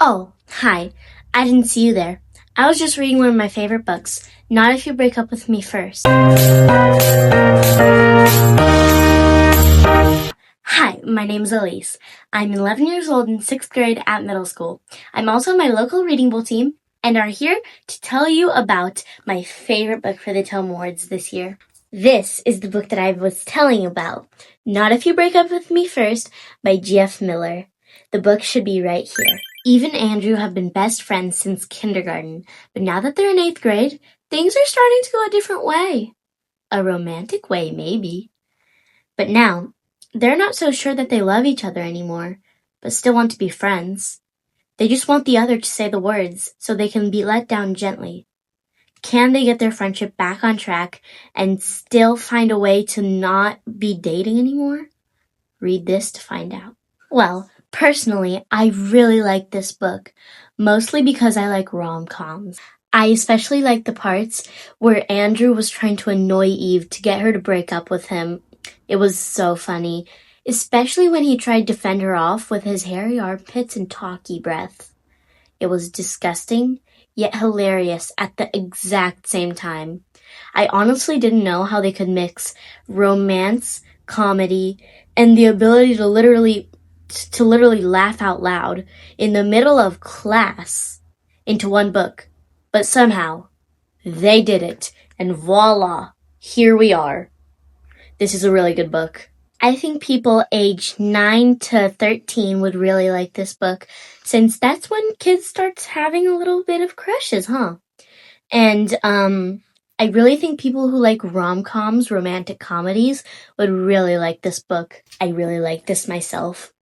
Oh, hi. I didn't see you there. I was just reading one of my favorite books, Not If You Break Up With Me First. Hi, my name is Elise. I'm 11 years old in 6th grade at middle school. I'm also in my local reading bowl team and are here to tell you about my favorite book for the Tome Awards this year. This is the book that I was telling you about, Not If You Break Up With Me First by G.F. Miller. The book should be right here. Eve and Andrew have been best friends since kindergarten, but now that they're in 8th grade, things are starting to go a different way. A romantic way, maybe. But now, they're not so sure that they love each other anymore, but still want to be friends. They just want the other to say the words so they can be let down gently. Can they get their friendship back on track and still find a way to not be dating anymore? Read this to find out. Well, personally, I really like this book, mostly because I like rom-coms. I especially like the parts where Andrew was trying to annoy Eve to get her to break up with him. It was so funny, especially when he tried to fend her off with his hairy armpits and talky breath. It was disgusting, yet hilarious at the exact same time. I honestly didn't know how they could mix romance, comedy, and the ability to literally laugh out loud in the middle of class into one book. But somehow, they did it, and voila, here we are. This is a really good book. I think people aged 9 to 13 would really like this book, since that's when kids start having a little bit of crushes, huh? And, I really think people who like rom-coms, romantic comedies, would really like this book. I really like this myself,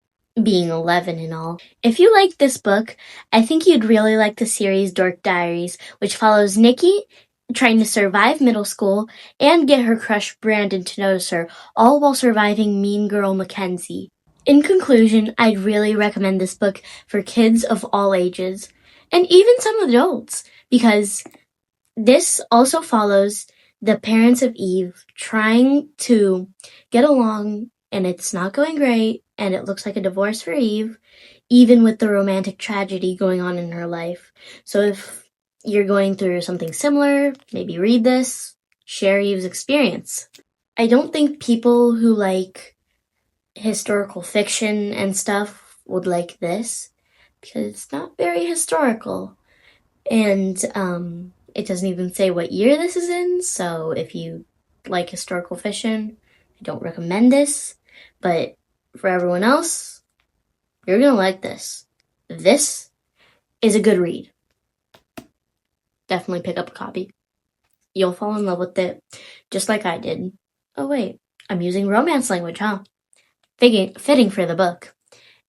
being 11 and all. If you like this book, I think you'd really like the series Dork Diaries, which follows Nikki trying to survive middle school and get her crush Brandon to notice her, all while surviving mean girl Mackenzie. In conclusion, I'd really recommend this book for kids of all ages, and even some adults, because this also follows the parents of Eve trying to get along, and it's not going great, and it looks like a divorce for Eve, even with the romantic tragedy going on in her life. So if you're going through something similar, maybe read this, share Eve's experience. I don't think people who like historical fiction and stuff would like this, because it's not very historical. And, it doesn't even say what year this is in, so if you like historical fiction, I don't recommend this. But for everyone else, you're gonna like this. This is a good read. Definitely pick up a copy. You'll fall in love with it, just like I did. Oh wait, I'm using romance language, huh? Fitting for the book.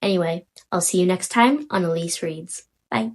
Anyway, I'll see you next time on Elise Reads. Bye.